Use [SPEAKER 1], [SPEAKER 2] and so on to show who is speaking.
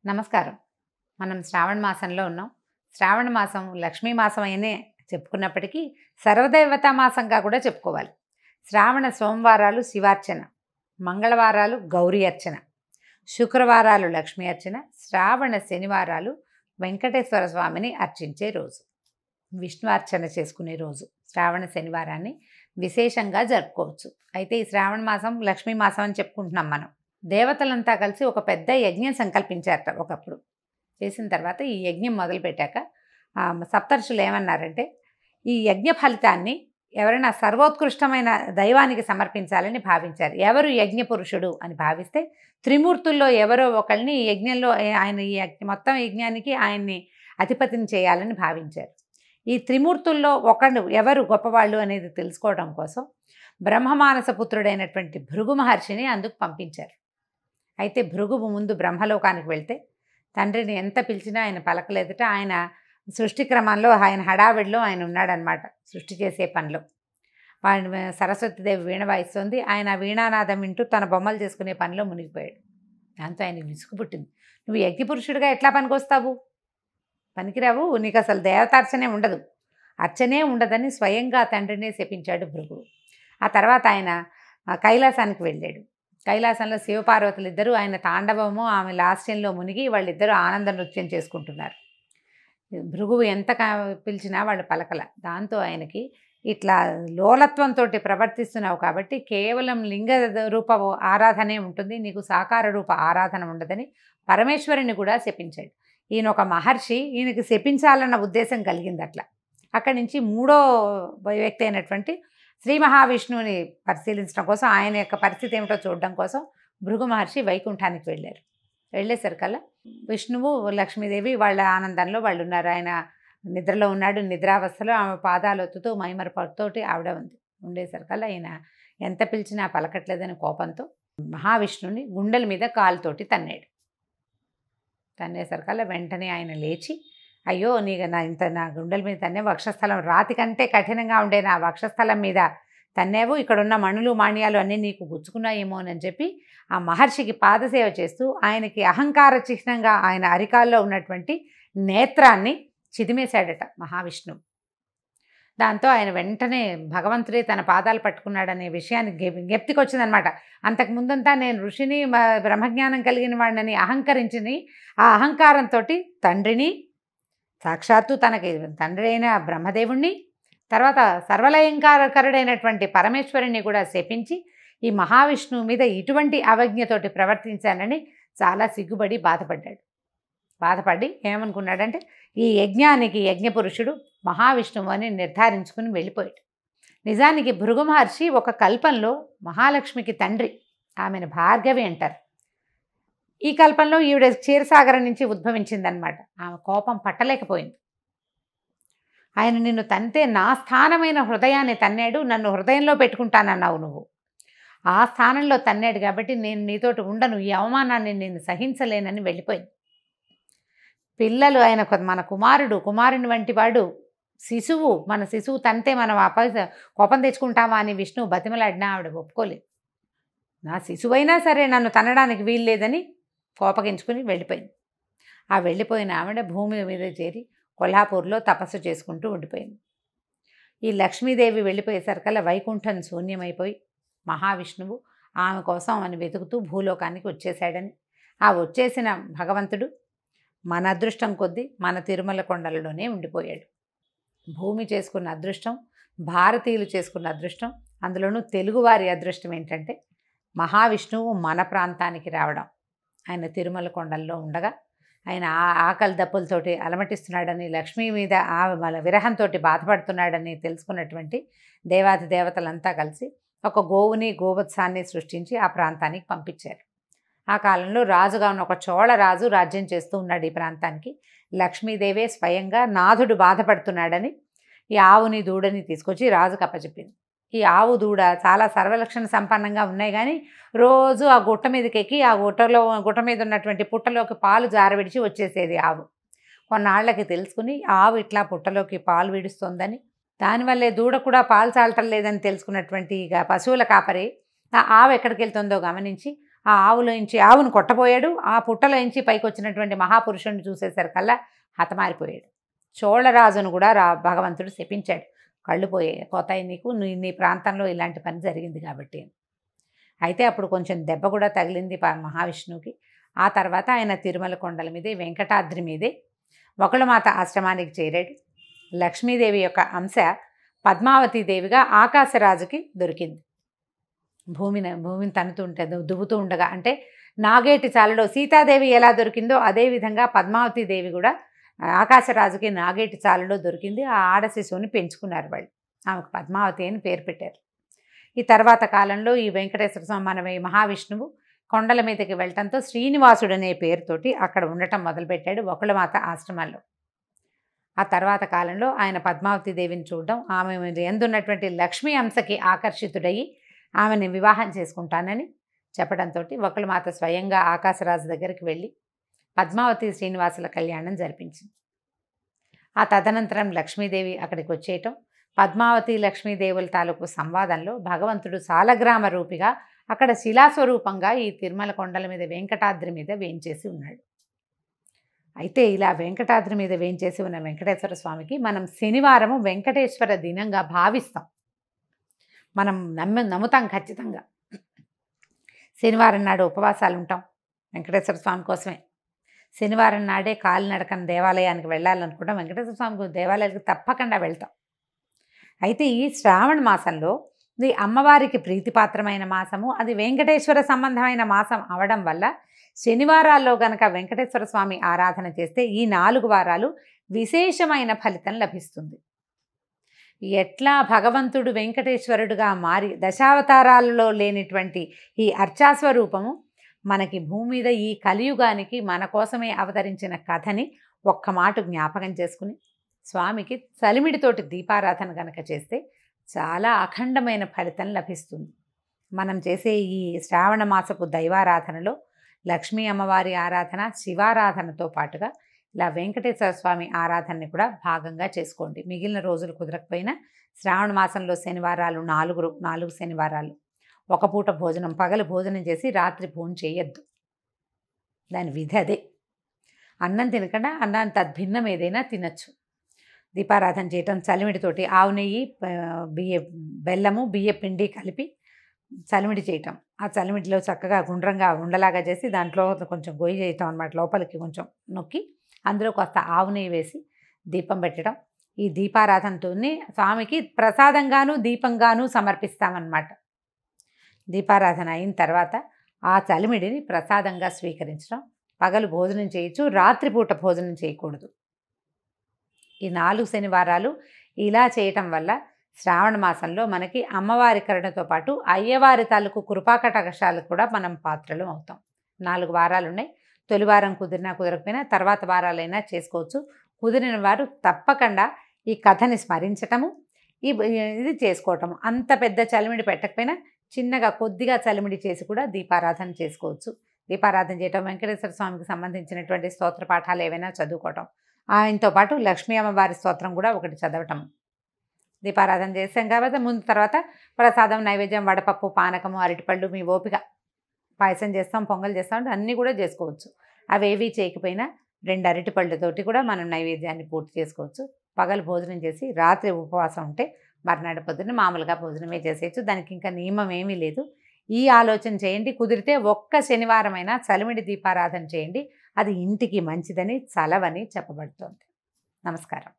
[SPEAKER 1] నమస్కారం. మనం శ్రావణ మాసంలో ఉన్నాం. శ్రావణ మాసం లక్ష్మీ మాసం అయినే చెప్పుకున్నప్పటికీ సర్వదేవతా మాసంగా కూడా చెప్పుకోవాలి. శ్రావణ సోమవారాలు శివార్చన, మంగళవారాలు గౌరీ అర్చన, శుక్రవారాలు లక్ష్మీ అర్చన, శ్రావణ శనివారాలు వెంకటేశ్వర స్వామిని అర్చించే రోజు, విష్ణు అర్చన చేసుకునే రోజు. శ్రావణ శనివారాన్ని విశేషంగా జరుపుకోవచ్చు. అయితే ఈ శ్రావణ మాసం లక్ష్మీ మాసం అని చెప్పుకుంటున్నాం మనం. దేవతలంతా కలిసి ఒక పెద్ద యజ్ఞం సంకల్పించారట ఒకప్పుడు. చేసిన తర్వాత ఈ యజ్ఞం మొదలుపెట్టాక సప్తర్షులు ఏమన్నారంటే, ఈ యజ్ఞ ఫలితాన్ని ఎవరైనా సర్వోత్కృష్టమైన దైవానికి సమర్పించాలని భావించారు. ఎవరు యజ్ఞ పురుషుడు అని భావిస్తే త్రిమూర్తుల్లో ఎవరో ఒకళ్ళని ఈ యజ్ఞంలో ఆయన ఈ మొత్తం యజ్ఞానికి ఆయన్ని అధిపతిని చేయాలని భావించారు. ఈ త్రిమూర్తుల్లో ఒకడు ఎవరు గొప్పవాళ్ళు అనేది తెలుసుకోవడం కోసం బ్రహ్మమానస పుత్రుడైనటువంటి భృగు మహర్షిని అందుకు పంపించారు. అయితే భృగువు ముందు బ్రహ్మలోకానికి వెళ్తే తండ్రిని ఎంత పిలిచినా ఆయన పలకలేదట. ఆయన సృష్టి క్రమంలో ఆయన హడావిడిలో ఆయన ఉన్నాడనమాట. సృష్టి చేసే పనిలో వాడిని సరస్వతీదేవి వీణ వాయిస్తుంది. ఆయన వీణానాదం వింటూ తన బొమ్మలు చేసుకునే పనిలో మునిగిపోయాడు. దాంతో ఆయన విసుగు పుట్టింది. నువ్వు యజ్ఞపురుషుడిగా ఎట్లా పనికొస్తావు? పనికిరావు, నీకు అసలు దేవతార్చనే ఉండదు, అర్చనే ఉండదని స్వయంగా తండ్రినే శపించాడు భృగువు. ఆ తర్వాత ఆయన కైలాసానికి వెళ్ళాడు. కైలాసంలో శివపార్వతులు ఇద్దరు ఆయన తాండవము ఆమె లాస్యంలో మునిగి వాళ్ళిద్దరూ ఆనంద నృత్యం చేసుకుంటున్నారు. భృగువు ఎంత పిలిచినా వాళ్ళు పలకల. దాంతో ఆయనకి ఇట్లా లోలత్వంతో ప్రవర్తిస్తున్నావు కాబట్టి కేవలం లింగ రూప ఆరాధనే ఉంటుంది, నీకు సాకార రూప ఆరాధన ఉండదని పరమేశ్వరుని కూడా శపించాడు. ఈయన ఒక మహర్షి, ఈయనకి శపించాలన్న ఉద్దేశం కలిగింది. అట్లా అక్కడి నుంచి మూడో వ్యక్తి అయినటువంటి శ్రీ మహావిష్ణువుని పరిశీలించడం కోసం, ఆయన యొక్క పరిస్థితి ఏమిటో చూడడం కోసం భృగు మహర్షి వైకుంఠానికి వెళ్ళారు. వెళ్ళేసరికల్లా విష్ణువు లక్ష్మీదేవి వాళ్ళ ఆనందంలో వాళ్ళు ఉన్నారు. ఆయన నిద్రలో ఉన్నాడు. నిద్రావస్థలో ఆమె పాదాలొత్తుతూ మైమరపతోటి ఆవిడ ఉంది. ఉండేసరికల్లా ఆయన ఎంత పిలిచినా పలకట్లేదని కోపంతో మహావిష్ణువుని గుండెల మీద కాలుతోటి తన్నాడు. తన్నేసరికల్లా వెంటనే ఆయన లేచి, అయ్యో నా గుండెల మీద తన్నే, వక్షస్థలం రాతి కంటే కఠినంగా ఉండే నా వక్షస్థలం మీద తన్నేవు, ఇక్కడున్న మణులు మాణ్యాలు అన్నీ నీకు గుచ్చుకున్నాయేమోనని చెప్పి ఆ మహర్షికి పాదసేవ చేస్తూ ఆయనకి అహంకార చిహ్నంగా ఆయన అరికాల్లో ఉన్నటువంటి నేత్రాన్ని చిదిమేశాడట మహావిష్ణువు. దాంతో ఆయన వెంటనే భగవంతుడే తన పాదాలు పట్టుకున్నాడనే విషయాన్ని జ్ఞప్తికి వచ్చిందనమాట. అంతకుముందంతా నేను ఋషిని బ్రహ్మజ్ఞానం కలిగిన వాడిని అహంకరించింది. ఆ అహంకారంతో తండ్రిని, సాక్షాత్తు తనకి తండ్రి అయిన బ్రహ్మదేవుణ్ణి, తర్వాత సర్వలయంకారకరుడైనటువంటి పరమేశ్వరుణ్ణి కూడా శపించి ఈ మహావిష్ణువు మీద ఇటువంటి అవజ్ఞతోటి ప్రవర్తించానని చాలా సిగ్గుపడి బాధపడి ఏమనుకున్నాడంటే, ఈ యజ్ఞానికి యజ్ఞపురుషుడు మహావిష్ణువు అని నిర్ధారించుకుని వెళ్ళిపోయాడు. నిజానికి భృగు మహర్షి ఒక కల్పంలో మహాలక్ష్మికి తండ్రి, ఆమెను భార్గవి అంటారు. ఈ కల్పంలో ఈవిడ క్షీరసాగరం నుంచి ఉద్భవించిందనమాట. ఆమె కోపం పట్టలేకపోయింది. ఆయన నిన్ను తంతే నా స్థానమైన హృదయాన్ని తన్నాడు, నన్ను హృదయంలో పెట్టుకుంటానన్నావు నువ్వు, ఆ స్థానంలో తన్నాడు కాబట్టి నేను నీతోటి ఉండను, ఈ అవమానాన్ని నేను సహించలేనని వెళ్ళిపోయింది. పిల్లలు ఆయన మన కుమారుని వంటి వాడు, శిశువు, మన శిశువు తంతే మనం కోపం తెచ్చుకుంటామా అని విష్ణువు బతిమలాడినా ఆవిడ ఒప్పుకోలేదు. నా శిశువైనా సరే నన్ను తనడానికి వీల్లేదని కోపగించుకుని వెళ్ళిపోయింది. ఆ వెళ్ళిపోయిన ఆవిడ భూమి మీద చేరి కొల్హాపూర్లో తపస్సు చేసుకుంటూ ఉండిపోయింది. ఈ లక్ష్మీదేవి వెళ్ళిపోయేసరికల్లా వైకుంఠం శూన్యమైపోయి మహావిష్ణువు ఆమె కోసం అని వెతుకుతూ భూలోకానికి వచ్చేసాడని, ఆ వచ్చేసిన భగవంతుడు మన అదృష్టం కొద్దీ మన తిరుమల కొండలలోనే ఉండిపోయాడు. భూమి చేసుకున్న అదృష్టం, భారతీయులు చేసుకున్న అదృష్టం, అందులోనూ తెలుగువారి అదృష్టం ఏంటంటే మహావిష్ణువు మన ప్రాంతానికి రావడం. ఆయన తిరుమల కొండల్లో ఉండగా ఆయన ఆకలి దప్పులతోటి అలమటిస్తున్నాడని, లక్ష్మీ మీద విరహంతో బాధపడుతున్నాడని తెలుసుకున్నటువంటి దేవాది దేవతలంతా కలిసి ఒక గోవుని గోవత్సాన్ని సృష్టించి ఆ ప్రాంతానికి పంపించారు. ఆ కాలంలో రాజుగా ఉన్న ఒక చోళరాజు రాజ్యం చేస్తూ ఉన్నాడు ఈ ప్రాంతానికి. లక్ష్మీదేవే స్వయంగా నాథుడు బాధపడుతున్నాడని ఈ ఆవుని దూడని తీసుకొచ్చి రాజుకు అప్పచెప్పింది. ఈ ఆవు దూడ చాలా సర్వలక్షణ సంపన్నంగా ఉన్నాయి, కానీ రోజు ఆ గుట్ట మీదకి ఎక్కి ఆ గుట్ట మీద ఉన్నటువంటి పుట్టలోకి పాలు జారవిడిచి వచ్చేసేది ఆవు. కొన్నాళ్లకి తెలుసుకుని ఆవు ఇట్లా పుట్టలోకి పాలు విడుస్తోందని, దానివల్లే దూడ కూడా పాలు చాలటం లేదని తెలుసుకున్నటువంటి ఇక పశువుల కాపరి ఆ ఆవు ఎక్కడికి వెళ్తుందో గమనించి ఆ ఆవులోంచి ఆవును కొట్టబోయాడు. ఆ పుట్టలోంచి పైకి వచ్చినటువంటి మహాపురుషుడిని చూసేసరికల్లా హతమారిపోయాడు. చోళరాజును కూడా భగవంతుడు శపించాడు. కళ్ళు పోతాయి నీకు, నీ ప్రాంతంలో ఇలాంటి పని జరిగింది కాబట్టి. అయితే అప్పుడు కొంచెం దెబ్బ కూడా తగిలింది మహావిష్ణువుకి. ఆ తర్వాత ఆయన తిరుమల కొండల మీదే, వెంకటాద్రి మీదే వకుళమాత ఆశ్రమానికి చేరాడు. లక్ష్మీదేవి యొక్క అంశ పద్మావతీదేవిగా ఆకాశరాజుకి దొరికింది. భూమిని తన్నుతుంటే దువ్వుతూ ఉండగా, అంటే నాగేటి చాలులో సీతాదేవి ఎలా దొరికిందో అదేవిధంగా పద్మావతీదేవి కూడా ఆకాశరాజుకి నాగేటి చాలులో దొరికింది. ఆ ఆడ శిశువుని పెంచుకున్నారు వాళ్ళు. ఆమెకు పద్మావతి అని పేరు పెట్టారు. ఈ తర్వాత కాలంలో ఈ వెంకటేశ్వర స్వామి మన మహావిష్ణువు కొండల మీదకి వెళ్ళటంతో శ్రీనివాసుడు అనే పేరుతోటి అక్కడ ఉండటం మొదలుపెట్టాడు వకుళమాత ఆశ్రమాల్లో. ఆ తర్వాత కాలంలో ఆయన పద్మావతి దేవిని చూడడం, ఆమె ఎందున్నటువంటి లక్ష్మీ అంశకి ఆకర్షితుడయ్యి ఆమెని వివాహం చేసుకుంటానని చెప్పడంతో వకుళమాత స్వయంగా ఆకాశరాజు దగ్గరికి వెళ్ళి పద్మావతి శ్రీనివాసుల కళ్యాణం జరిపించింది. ఆ తదనంతరం లక్ష్మీదేవి అక్కడికి వచ్చేయటం, పద్మావతి లక్ష్మీదేవుల తాలూకు సంవాదంలో భగవంతుడు సాలగ్రామ రూపిగా అక్కడ శిలాస్వరూపంగా ఈ తిరుమల కొండల మీద వెంకటాద్రి మీద వేంచేసి ఉన్నాడు. అయితే ఇలా వెంకటాద్రి మీద వేంచేసి ఉన్న వెంకటేశ్వర స్వామికి మనం శనివారము వెంకటేశ్వర దినంగా భావిస్తాం. మనం నమ్ముతాం ఖచ్చితంగా. శనివారం నాడు ఉపవాసాలు ఉంటాం వెంకటేశ్వర స్వామి కోసమే. శనివారం నాడే కాలినడకన దేవాలయానికి వెళ్ళాలనుకుంటాం. వెంకటేశ్వర స్వామి దేవాలయానికి తప్పకుండా వెళ్తాం. అయితే ఈ శ్రావణ మాసంలో ఇది అమ్మవారికి ప్రీతిపాత్రమైన మాసము, అది వెంకటేశ్వర సంబంధమైన మాసం అవడం వల్ల శనివారాల్లో గనక వెంకటేశ్వర స్వామి ఆరాధన చేస్తే ఈ 4 వారాలు విశేషమైన ఫలితం లభిస్తుంది. ఎట్లా భగవంతుడు వెంకటేశ్వరుడుగా మారి దశావతారాలలో లేనిటువంటి ఈ అర్చాస్వరూపము మనకి భూమి మీద ఈ కలియుగానికి మన కోసమే అవతరించిన కథని ఒక్క మాట జ్ఞాపకం చేసుకుని స్వామికి చలిమిడితోటి దీపారాధన గనక చేస్తే చాలా అఖండమైన ఫలితం లభిస్తుంది. మనం చేసే ఈ శ్రావణ మాసపు దైవారాధనలో లక్ష్మీ అమ్మవారి ఆరాధన, శివారాధనతో పాటుగా ఇలా వెంకటేశ్వర స్వామి ఆరాధనని కూడా భాగంగా చేసుకోండి. మిగిలిన రోజులు కుదరకపోయినా శ్రావణ మాసంలో శనివారాలు 4 శనివారాలు ఒక పూట భోజనం, పగలు భోజనం చేసి రాత్రి భోజనం చేయొద్దు. దాని విధి అదే. అన్నం తినకుండా అన్నం తద్భిన్నం ఏదైనా తినచ్చు. దీపారాధన చేయటం, చలిమిడితోటి ఆవు నెయ్యి, బెల్లము, బియ్య పిండి కలిపి చలిమిడి చేయటం. ఆ చలిమిడిలో చక్కగా గుండ్రంగా ఉండలాగా చేసి దాంట్లో కొంచెం గొయ్యి చేయటం అన్నమాట. లోపలికి కొంచెం నొక్కి అందులో కొంత ఆవు నెయ్యి వేసి దీపం పెట్టడం. ఈ దీపారాధనతోనే స్వామికి ప్రసాదంగాను దీపంగాను సమర్పిస్తామన్నమాట. దీపారాధన అయిన తర్వాత ఆ చలిమిడిని ప్రసాదంగా స్వీకరించడం. పగలు భోజనం చేయొచ్చు, రాత్రిపూట భోజనం చేయకూడదు. ఈ 4 శనివారాలు ఇలా చేయటం వల్ల శ్రావణ మాసంలో మనకి అమ్మవారి కరుణతో పాటు అయ్యవారి తాలూకు కృపాకటాక్షాలకు కూడా మనం పాత్రలు అవుతాం. 4 వారాలు ఉన్నాయి. తొలి వారం కుదిరినా కుదరకపోయినా తర్వాత వారాలైనా చేసుకోవచ్చు. కుదిరిన వారు తప్పకుండా ఈ కథని స్మరించటము, ఇది చేసుకోవటము. అంత పెద్ద చలిమిడి పెట్టకపోయినా చిన్నగా కొద్దిగా చలిమిడి చేసి కూడా దీపారాధన చేసుకోవచ్చు. దీపారాధన చేయటం, వెంకటేశ్వర స్వామికి సంబంధించినటువంటి స్తోత్ర పాఠాలు ఏవైనా చదువుకోవటం, ఆయనతో పాటు లక్ష్మీ అమ్మవారి స్తోత్రం కూడా ఒకటి చదవటం. దీపారాధన చేసాం కాబట్టి ముందు తర్వాత ప్రసాదం, నైవేద్యం, వడపప్పు, పానకము, అరటిపళ్ళు, మీ ఓపిక. పాయసం చేస్తాం, పొంగల్ చేస్తాం అంటే అన్నీ కూడా చేసుకోవచ్చు. అవేవి చేయకపోయినా 2 అరటిపళ్ళతోటి కూడా మనం నైవేద్యాన్ని పూర్తి చేసుకోవచ్చు. పగలు భోజనం చేసి రాత్రి ఉపవాసం ఉంటే మర్నాడు పొద్దున్న మామూలుగా భోజనమే చేసేయచ్చు. దానికి ఇంకా నియమం ఏమీ లేదు. ఈ ఆలోచన చేయండి. కుదిరితే ఒక్క శనివారమైనా చలిమిడి దీపారాధన చేయండి. అది ఇంటికి మంచిదని, చలవని చెప్పబడుతోంది. నమస్కారం.